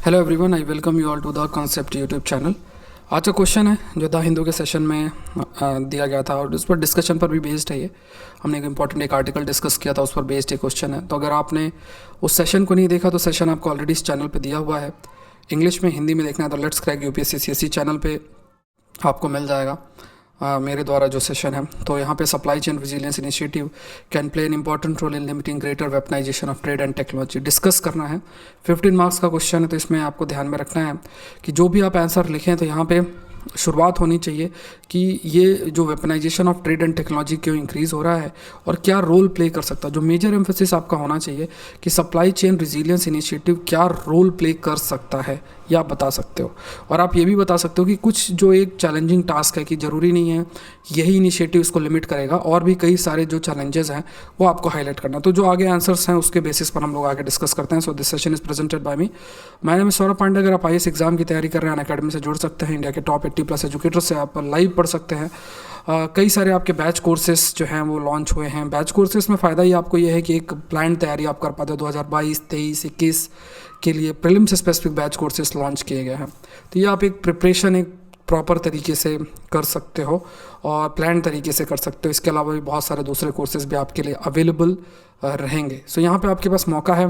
Hello everyone, I welcome you all to the concept YouTube channel. आज का question है जो द हिंदू के सेशन में दिया गया था और उस पर डिस्कशन पर भी बेस्ड है। ये हमने एक इंपॉर्टेंट एक आर्टिकल डिस्कस किया था, उस पर बेस्ड एक क्वेश्चन है। तो अगर आपने उस सेशन को नहीं देखा तो सेशन आपको ऑलरेडी इस चैनल पे दिया हुआ है। इंग्लिश में हिंदी में देखना है तो let's crack UPSC CSC channel पे आपको मिल जाएगा मेरे द्वारा जो सेशन है। तो यहाँ पे supply chain resilience initiative can play an important role in limiting greater weaponisation of trade and technology discuss करना है। 15 मार्क्स का क्वेश्चन है, तो इसमें आपको ध्यान में रखना है कि जो भी आप आंसर लिखें तो यहाँ पे शुरुआत होनी चाहिए कि ये जो weaponisation of trade and technology क्यों इंक्रीज़ हो रहा है और क्या रोल प्ले कर सकता है। जो मेजर एम्फेसिस आपका होना चाहिए कि सप्लाई चेन रेजिलियंस इनिशिएटिव क्या रोल प्ले कर सकता है, ये आप बता सकते हो। और आप ये भी बता सकते हो कि कुछ जो एक चैलेंजिंग टास्क है कि ज़रूरी नहीं है यही इनिशिएटिव इसको लिमिट करेगा, और भी कई सारे जो चैलेंजेस हैं वो आपको हाईलाइट करना। तो जो आगे आंसर्स हैं उसके बेसिस पर हम लोग आगे डिस्कस करते हैं। So this session is presented by me. My name is Saurabh Pandey. अगर आप आईएएस एग्जाम की तैयारी कर रहे हैं अनअकैडमी से जुड़ सकते हैं। इंडिया के टॉप 80+ एजुकेटर से आप लाइव पढ़ सकते हैं। कई सारे आपके बैच कोर्सेज जो हैं वो लॉन्च हुए हैं। बैच कोर्सेज में फ़ायदा ही आपको ये है कि एक प्लान तैयारी आप कर पाते हो। 2022, 23, 21 के लिए प्रीलिम से स्पेसिफिक बैच कोर्सेज लॉन्च किए गए हैं। तो ये आप एक प्रिपरेशन एक प्रॉपर तरीके से कर सकते हो और प्लान तरीके से कर सकते हो। इसके अलावा भी बहुत सारे दूसरे कोर्सेज भी आपके लिए अवेलेबल रहेंगे। सो यहाँ पे आपके पास मौका है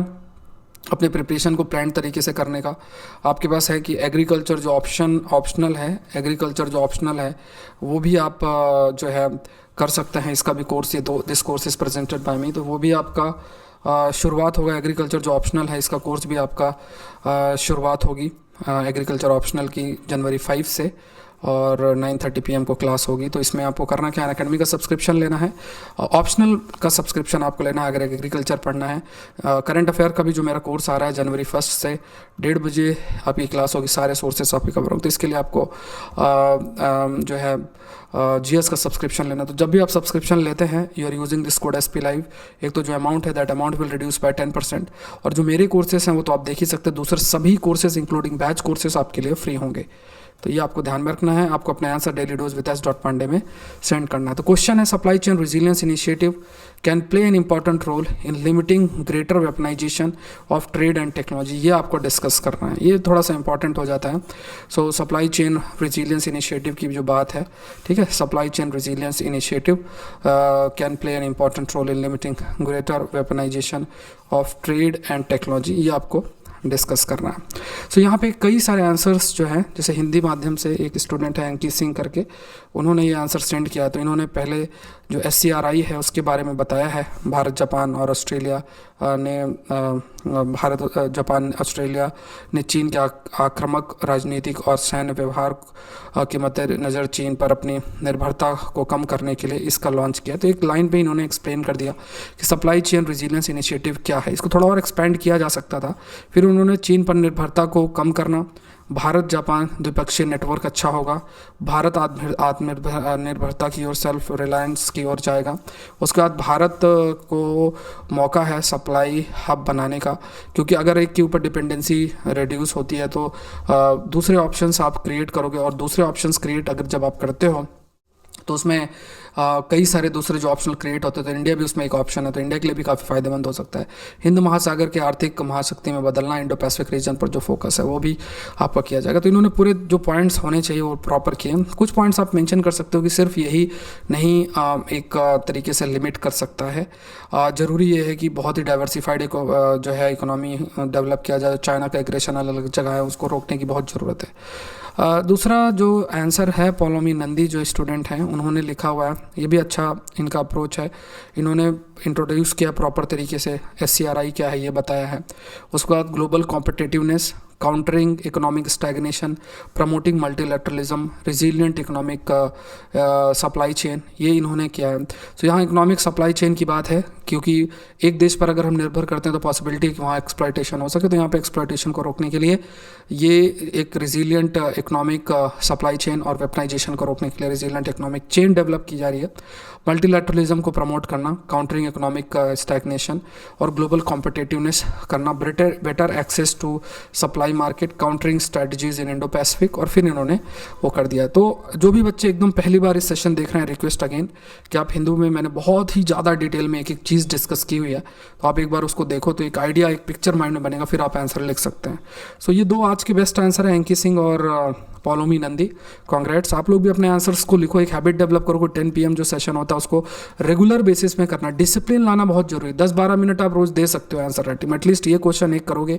अपने प्रिपरेशन को प्लान तरीके से करने का। आपके पास है कि एग्रीकल्चर जो ऑप्शनल है, एग्रीकल्चर जो ऑप्शनल है वो भी आप जो है कर सकते हैं। इसका भी कोर्स ये this course is presented by me, तो वो भी आपका शुरुआत होगा। एग्रीकल्चर जो ऑप्शनल है इसका कोर्स भी आपका शुरुआत होगी एग्रीकल्चर ऑप्शनल की जनवरी 5 से, और 9:30 PM को क्लास होगी। तो इसमें आपको करना क्या है, अकेडमी का सब्सक्रिप्शन लेना है। ऑप्शनल का सब्सक्रिप्शन आपको लेना है अगर एग्रीकल्चर पढ़ना है। करंट अफेयर का भी जो मेरा कोर्स आ रहा है जनवरी 1 से 1:30 बजे आपकी क्लास होगी। सारे सोर्सेस आपके कवर होंगे। तो इसके लिए आपको जो है जीएस का सब्सक्रिप्शन लेना। तो जब भी आप सब्सक्रिप्शन लेते हैं you are using this code SP live, एक तो जो अमाउंट है that amount will reduce by 10%। और जो मेरे कोर्सेस हैं वो तो आप देख ही सकते हैं। दूसरे सभी कोर्सेज इंक्लूडिंग बैच कोर्सेज आपके लिए फ्री होंगे। तो ये आपको ध्यान में रखना है। आपको अपने आंसर dailydose@s.pandey में सेंड करना है। तो क्वेश्चन है supply chain resilience initiative can play an important role in limiting greater weaponisation of trade and technology. ये आपको डिस्कस करना है, ये थोड़ा सा इंपॉर्टेंट हो जाता है। So supply chain resilience initiative की जो बात है, ठीक है, supply chain resilience initiative can play an important role in limiting greater weaponisation of trade and technology, ये आपको डिस्कस करना है। सो यहाँ पे कई सारे आंसर्स जो हैं, जैसे हिंदी माध्यम से एक स्टूडेंट है अंकित सिंह करके, उन्होंने ये आंसर सेंड किया। तो इन्होंने पहले जो SCRI है उसके बारे में बताया है। भारत, जापान और ऑस्ट्रेलिया ने चीन के आक्रामक राजनीतिक और सैन्य व्यवहार के मद्देनज़र चीन पर अपनी निर्भरता को कम करने के लिए इसका लॉन्च किया। तो एक लाइन पे इन्होंने एक्सप्लेन कर दिया कि सप्लाई चेन रेजिलियंस इनिशिएटिव क्या है। इसको थोड़ा और एक्सपेंड किया जा सकता था। फिर उन्होंने चीन पर निर्भरता को कम करना, भारत जापान द्विपक्षीय नेटवर्क अच्छा होगा, भारत आत्मनिर्भरता की ओर, सेल्फ रिलायंस की ओर जाएगा। उसके बाद भारत को मौका है सप्लाई हब बनाने का, क्योंकि अगर एक के ऊपर डिपेंडेंसी रिड्यूस होती है तो दूसरे ऑप्शंस आप क्रिएट करोगे, और दूसरे ऑप्शंस क्रिएट अगर जब आप करते हो तो उसमें कई सारे दूसरे जो ऑप्शनल क्रिएट होते हैं। तो इंडिया भी उसमें एक ऑप्शन है, तो इंडिया के लिए भी काफ़ी फायदेमंद हो सकता है। हिंद महासागर के आर्थिक महाशक्ति में बदलना, इंडो पैसिफिक रीजन पर जो फोकस है वो भी आपका किया जाएगा। तो इन्होंने पूरे जो पॉइंट्स होने चाहिए वो प्रॉपर किए। कुछ पॉइंट्स आप मेंशन कर सकते हो कि सिर्फ यही नहीं एक तरीके से लिमिट कर सकता है। ज़रूरी ये है कि बहुत ही डाइवर्सिफाइड एक जो है इकोनॉमी डेवलप किया जाए। चाइना का एग्रेशन अलग अलग जगह है, उसको रोकने की बहुत ज़रूरत है। दूसरा जो आंसर है पौलोमी नंदी जो स्टूडेंट हैं उन्होंने लिखा हुआ है, ये भी अच्छा इनका अप्रोच है। इन्होंने इंट्रोड्यूस किया प्रॉपर तरीके से, SCRI क्या है ये बताया है। उसके बाद global competitiveness, countering economic stagnation, promoting multilateralism, resilient economic supply chain, ये इन्होंने किया है। तो यहाँ इकोनॉमिक सप्लाई चेन की बात है, क्योंकि एक देश पर अगर हम निर्भर करते हैं तो पॉसिबिलिटी है कि वहाँ एक्सप्लॉयटेशन हो सके। तो यहाँ पे एक्सप्लॉयटेशन को रोकने के लिए ये एक रिजिलियंट इकोनॉमिक सप्लाई चेन और वेपनाइजेशन को रोकने के लिए रिजिलियंट इकोनॉमिक चेन डेवलप की जा रही है। मल्टीलैटरलिज्म को प्रमोट करना, काउंटरिंग इकोनॉमिक स्टैग्नेशन और ग्लोबल कॉम्पिटिटिवनेस करना, better access to supply by market countering strategies in Indo Pacific, और फिर इन्होंने वो कर दिया। तो जो भी बच्चे एकदम पहली बार इस सेशन देख रहे हैं, रिक्वेस्ट अगेन कि आप हिंदू में मैंने बहुत ही ज़्यादा डिटेल में एक एक चीज़ डिस्कस की हुई है, तो आप एक बार उसको देखो तो एक आइडिया, एक पिक्चर माइंड में बनेगा, फिर आप आंसर लिख सकते हैं। सो ये 2 आज के बेस्ट आंसर है, अंकी सिंह और पॉलोमी नंदी। कांग्रेट्स। आप लोग भी अपने आंसर्स को लिखो, एक हैबिट डेवलप करो, 10 PM जो सेशन होता है उसको रेगुलर बेसिस में करना, डिसिप्लिन लाना बहुत जरूरी है। 10-12 मिनट आप रोज दे सकते हो आंसर राइटिंग में, एटलीस्ट ये क्वेश्चन एक करोगे,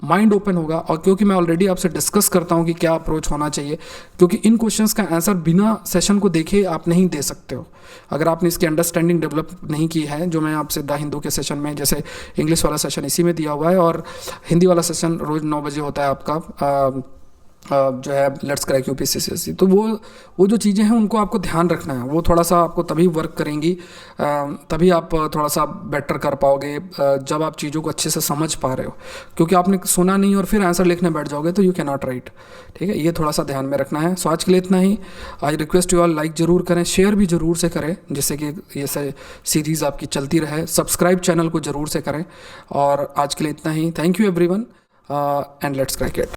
माइंड ओपन होगा। और क्योंकि मैं ऑलरेडी आपसे डिस्कस करता हूँ कि क्या अप्रोच होना चाहिए, क्योंकि इन क्वेश्चंस का आंसर बिना सेशन को देखे आप नहीं दे सकते हो अगर आपने इसकी अंडरस्टैंडिंग डेवलप नहीं की है। जो मैं आपसे द हिंदू के सेशन में, जैसे इंग्लिश वाला सेशन इसी में दिया हुआ है, और हिंदी वाला सेशन रोज 9 बजे होता है आपका, जो है लेट्स क्रैक यूपीएससी। तो वो जो चीज़ें हैं उनको आपको ध्यान रखना है, वो थोड़ा सा आपको तभी वर्क करेंगी, तभी आप थोड़ा सा बेटर कर पाओगे जब आप चीज़ों को अच्छे से समझ पा रहे हो। क्योंकि आपने सुना नहीं और फिर आंसर लिखने बैठ जाओगे तो यू कैन नॉट राइट। ठीक है, ये थोड़ा सा ध्यान में रखना है। सो आज के लिए इतना ही। I request you all, like ज़रूर करें, शेयर भी ज़रूर से करें, जिससे कि ये सीरीज़ आपकी चलती रहे। सब्सक्राइब चैनल को ज़रूर से करें। और आज के लिए इतना ही। Thank you everyone, and let's crack it.